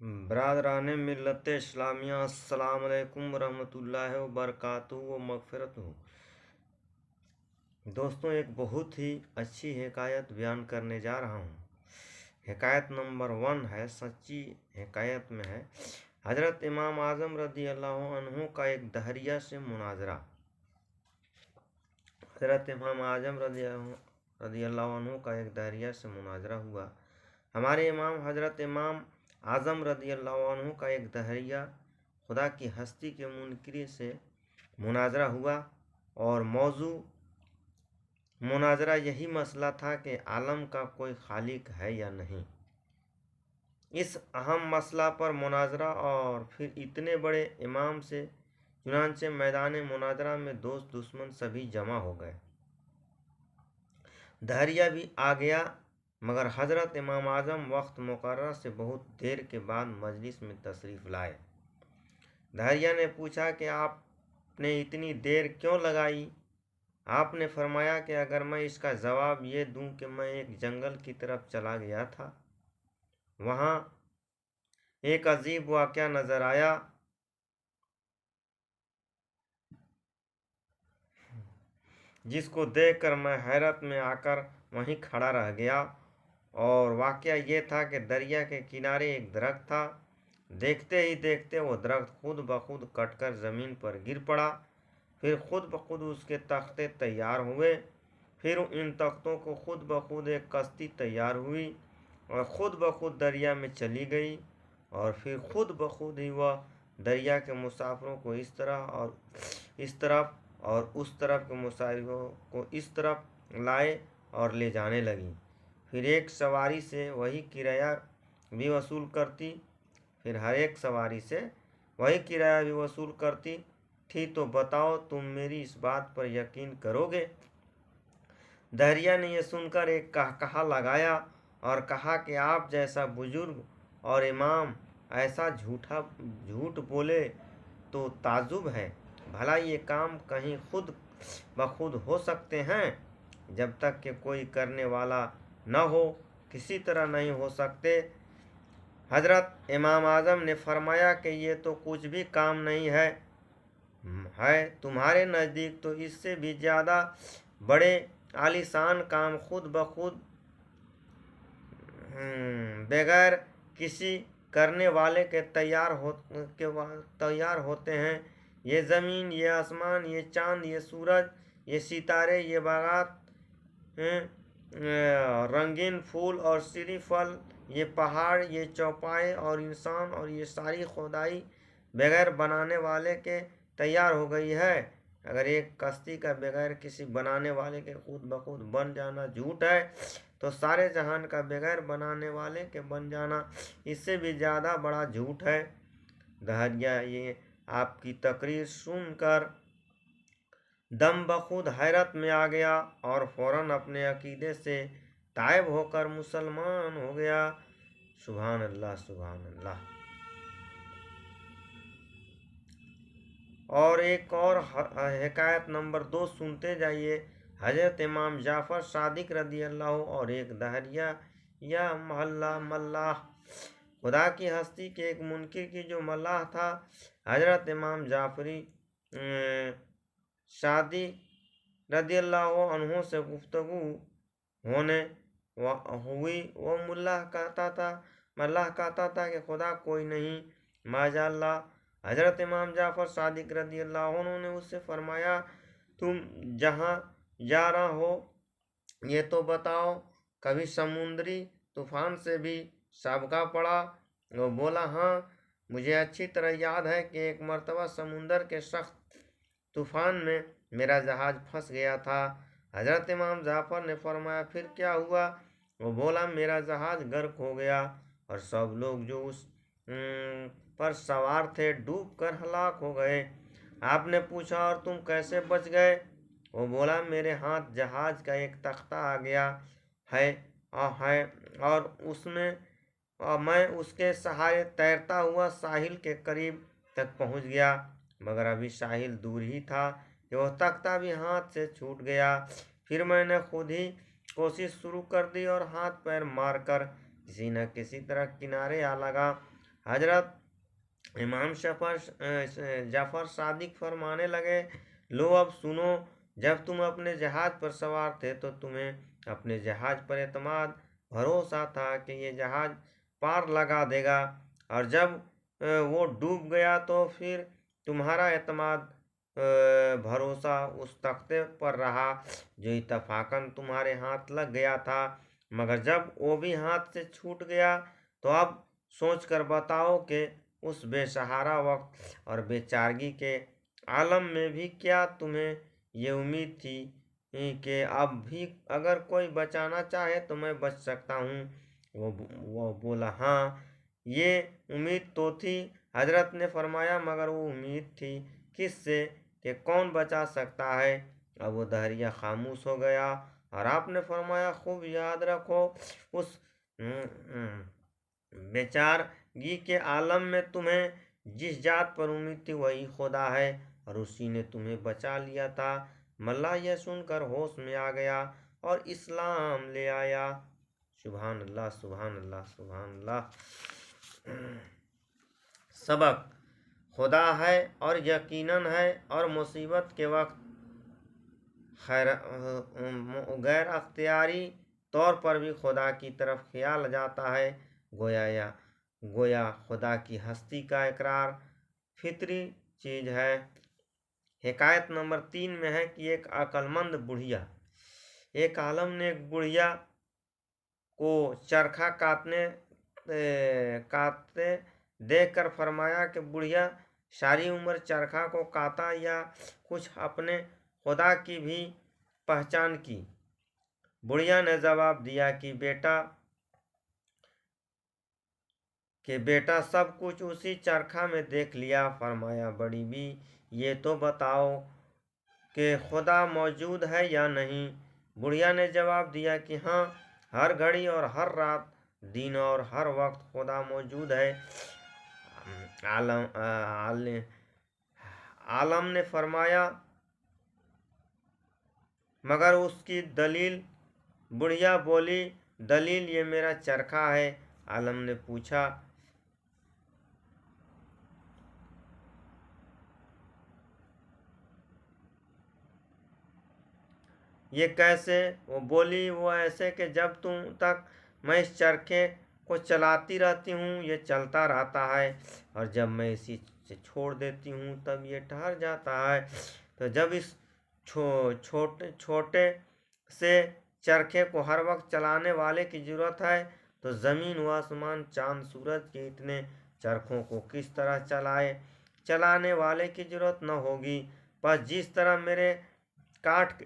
बरादरान मिल्लत इस्लामिया अस्सलाम वालेकुम रहमतुल्लाहि व बरकातुहू व मगफिरतुहू। दोस्तों, एक बहुत ही अच्छी हिकायत बयान करने जा रहा हूँ। हिकायत नंबर 1 है, सच्ची हिकायत में है। हज़रत इमाम आज़म रज़ी अल्लाह अन्हु का एक दहरिया से मुनाजरा। हज़रत इमाम आज़म रज़ी अल्लाह अन्हु का एक दहरिया से मुनाजरा हुआ। हमारे इमाम हज़रत इमाम आज़म रज़ी अल्लाह अन्हु का एक दहरिया खुदा की हस्ती के मुनकरी से मुनाजरा हुआ और मौजू मुनाजरा यही मसला था कि आलम का कोई खालिक है या नहीं। इस अहम मसला पर मुनाजरा और फिर इतने बड़े इमाम से चुनांचे मैदान मुनाजरा में दोस्त दुश्मन सभी जमा हो गए। दहरिया भी आ गया, मगर हज़रत इमाम आज़म वक्त मुकर्रर से बहुत देर के बाद मजलिस में तशरीफ़ लाए। दहरिया ने पूछा कि आपने इतनी देर क्यों लगाई? आपने फरमाया कि अगर मैं इसका जवाब ये दूं कि मैं एक जंगल की तरफ चला गया था, वहाँ एक अजीब वाक़या नज़र आया। जिसको देखकर मैं हैरत में आकर वहीं खड़ा रह गया। और वाक़या ये था कि दरिया के किनारे एक दरख्त था। देखते ही देखते वो दरख्त खुद ब खुद कटकर ज़मीन पर गिर पड़ा। फिर खुद ब खुद उसके तख्ते तैयार हुए। फिर इन तख्तों को खुद ब खुद एक कश्ती तैयार हुई और ख़ुद ब खुद दरिया में चली गई। और फिर खुद ब खुद ही वह दरिया के मुसाफिरों को इस तरफ और उस तरफ के मुसाफिरों को इस तरफ लाए और ले जाने लगी। फिर एक सवारी से वही किराया भी वसूल करती फिर हर एक सवारी से वही किराया भी वसूल करती थी। तो बताओ, तुम मेरी इस बात पर यकीन करोगे? दहरिया ने यह सुनकर एक कहकहा लगाया और कहा कि आप जैसा बुजुर्ग और इमाम ऐसा झूठ बोले तो ताजुब है। भला ये काम कहीं खुद ब खुद हो सकते हैं? जब तक कि कोई करने वाला न हो, किसी तरह नहीं हो सकते। हज़रत इमाम आज़म ने फरमाया कि ये तो कुछ भी काम नहीं है तुम्हारे नज़दीक तो इससे भी ज़्यादा बड़े आलीशान काम खुद ब खुद बगैर किसी करने वाले के तैयार होते हैं। ये ज़मीन, ये आसमान, ये चाँद, ये सूरज, ये सितारे, ये बागात, रंगीन फूल और सीरी फल, ये पहाड़, ये चौपाए और इंसान और ये सारी खुदाई बगैर बनाने वाले के तैयार हो गई है। अगर एक कश्ती का बगैर किसी बनाने वाले के खुद ब खुद बन जाना झूठ है, तो सारे जहान का बगैर बनाने वाले के बन जाना इससे भी ज़्यादा बड़ा झूठ है। दहरिया ये आपकी तकरीर सुनकर दम बखुद हैरत में आ गया और फौरन अपने अकीदे से तायब होकर मुसलमान हो गया। सुभान अल्लाह, सुभान अल्लाह। और एक और हिकायत नंबर 2 सुनते जाइए। हज़रत इमाम जाफ़र सादिक रदी अल्लाह और एक दहरिया या मल्लाह, खुदा की हस्ती के एक मुनकिर की जो मल्लाह था। हज़रत इमाम जाफ़री शादी रदी अल्लाह अन्हों से गुफ्तगू होने हुई। वो मल्लाह कहता था कि खुदा कोई नहीं, माशाअल्लाह। हज़रत इमाम जाफ़र सादिक रदी अल्लाह अन्हु ने उससे फरमाया, तुम जहाँ जा रहा हो ये तो बताओ, कभी समुद्री तूफ़ान से भी सबका पड़ा? वो बोला, हाँ, मुझे अच्छी तरह याद है कि एक मर्तबा समुंदर के सख्त तूफ़ान में मेरा जहाज़ फंस गया था। हज़रत इमाम जाफ़र ने फरमाया, फिर क्या हुआ? वो बोला, मेरा जहाज़ गर्क हो गया और सब लोग जो उस पर सवार थे डूब कर हलाक हो गए। आपने पूछा, और तुम कैसे बच गए? वो बोला, मेरे हाथ जहाज़ का एक तख्ता आ गया है और उसमें मैं उसके सहारे तैरता हुआ साहिल के करीब तक पहुंच गया, मगर अभी साहिल दूर ही था कि वह तख्ता भी हाथ से छूट गया। फिर मैंने खुद ही कोशिश शुरू कर दी और हाथ पैर मारकर किसी न किसी तरह किनारे आ लगा। हजरत इमाम जाफर सादिक फरमाने लगे, लो अब सुनो, जब तुम अपने जहाज पर सवार थे तो तुम्हें अपने जहाज पर एतमाद भरोसा था कि ये जहाज पार लगा देगा, और जब वो डूब गया तो फिर तुम्हारा एतमाद भरोसा उस तख्ते पर रहा जो इत्तफाकन तुम्हारे हाथ लग गया था, मगर जब वो भी हाथ से छूट गया तो अब सोच कर बताओ कि उस बेसहारा वक्त और बेचारगी के आलम में भी क्या तुम्हें ये उम्मीद थी कि अब भी अगर कोई बचाना चाहे तो मैं बच सकता हूँ। वो बोला, हाँ, ये उम्मीद तो थी। हजरत ने फरमाया, मगर वो उम्मीद थी किससे कि कौन बचा सकता है। अब वो दहरिया खामोश हो गया और आपने फरमाया, खूब याद रखो, उस बेचारगी के आलम में तुम्हें जिस जात पर उम्मीद थी वही खुदा है और उसी ने तुम्हें बचा लिया था। मल्ला यह सुनकर होश में आ गया और इस्लाम ले आया। सुभान अल्लाह, सुभान अल्लाह, सुभान अल्लाह। सबक, खुदा है और यकीनन है, और मुसीबत के वक्त गैर अख्तियारी तौर पर भी खुदा की तरफ ख्याल जाता है। गोया खुदा की हस्ती का इकरार फितरी चीज है। हिकायत नंबर 3 में है कि एक अक्लमंद बुढ़िया, एक आलम ने एक बुढ़िया को चरखा काटते देखकर फरमाया कि बुढ़िया, सारी उम्र चरखा को काटा या कुछ अपने खुदा की भी पहचान की। बुढ़िया ने जवाब दिया कि बेटा सब कुछ उसी चरखा में देख लिया। फरमाया, बड़ी भी, ये तो बताओ कि खुदा मौजूद है या नहीं। बुढ़िया ने जवाब दिया कि हाँ, हर घड़ी और हर रात, दिन और हर वक्त खुदा मौजूद है। आलम ने फरमाया, मगर उसकी दलील। बुढ़िया बोली, दलील ये मेरा चरखा है। आलम ने पूछा, ये कैसे? वो बोली, वो ऐसे कि जब तुम तक मैं इस चरखे को चलाती रहती हूँ ये चलता रहता है, और जब मैं इसी से छोड़ देती हूँ तब ये ठहर जाता है। तो जब इस छोटे से चरखे को हर वक्त चलाने वाले की ज़रूरत है तो ज़मीन व आसमान, चांद सूरज के इतने चरखों को किस तरह चलाने वाले की ज़रूरत न होगी। बस जिस तरह मेरे काठ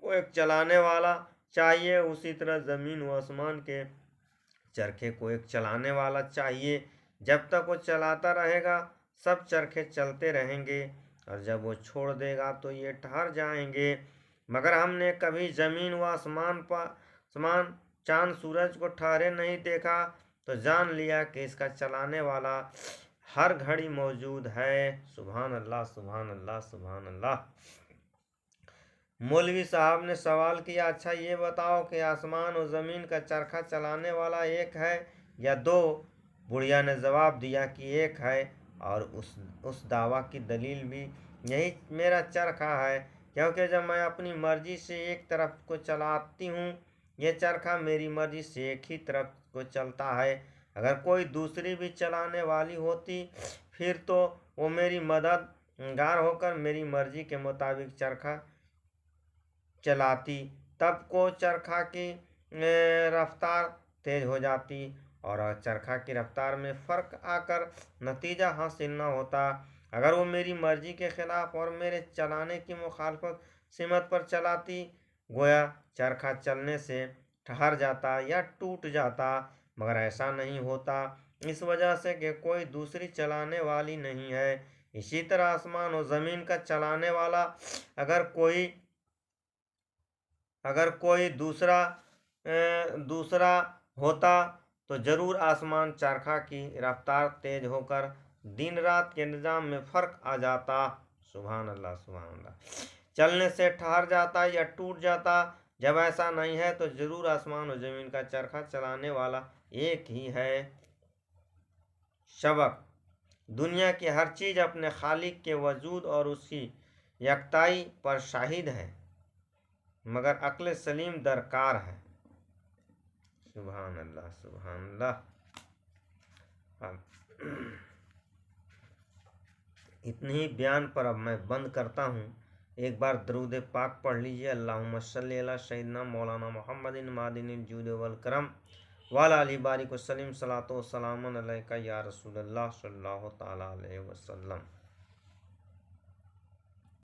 को एक चलाने वाला चाहिए, उसी तरह ज़मीन व आसमान के चरखे को एक चलाने वाला चाहिए। जब तक वो चलाता रहेगा सब चरखे चलते रहेंगे, और जब वो छोड़ देगा तो ये ठहर जाएंगे। मगर हमने कभी ज़मीन व आसमान चांद सूरज को ठहरे नहीं देखा, तो जान लिया कि इसका चलाने वाला हर घड़ी मौजूद है। सुभान अल्लाह, सुभान अल्लाह, सुभान अल्लाह। मौलवी साहब ने सवाल किया, अच्छा ये बताओ कि आसमान और ज़मीन का चरखा चलाने वाला एक है या दो? बुढ़िया ने जवाब दिया कि एक है, और उस दावा की दलील भी यही मेरा चरखा है, क्योंकि जब मैं अपनी मर्जी से एक तरफ को चलाती हूँ ये चरखा मेरी मर्जी से एक ही तरफ को चलता है। अगर कोई दूसरी भी चलाने वाली होती फिर तो वो मेरी मददगार होकर मेरी मर्जी के मुताबिक चरखा चलाती, तब को चरखा की रफ्तार तेज हो जाती और चरखा की रफ्तार में फ़र्क आकर नतीजा हासिल न होता। अगर वो मेरी मर्जी के खिलाफ और मेरे चलाने की मुखालफत सिमत पर चलाती, गोया चरखा चलने से ठहर जाता या टूट जाता, मगर ऐसा नहीं होता, इस वजह से कि कोई दूसरी चलाने वाली नहीं है। इसी तरह आसमान और ज़मीन का चलाने वाला अगर कोई दूसरा होता तो ज़रूर आसमान चरखा की रफ्तार तेज होकर दिन रात के निज़ाम में फ़र्क आ जाता। सुभान अल्लाह, सुभान अल्लाह। चलने से ठहर जाता या टूट जाता। जब ऐसा नहीं है तो ज़रूर आसमान और ज़मीन का चरखा चलाने वाला एक ही है। सबक। दुनिया की हर चीज़ अपने खालिक के वजूद और उसकी यकताई पर शाहिद है, मगर अक्ल सलीम दरकार है। सुभान अल्लाह, सुभान अल्लाह। अब इतनी ही बयान पर अब मैं बंद करता हूँ। एक बार दरूद पाक पढ़ लीजिए। अल्लाहुम्मा सल्ली अला सय्यिदना मौलाना मुहम्मदिन मादिनिल जूद वल करम वाला अली बारिक वसल्लम सलातो सलामन अलैका या रसूलल्लाह सल्लल्लाहु तआला अलैहि वसल्लम।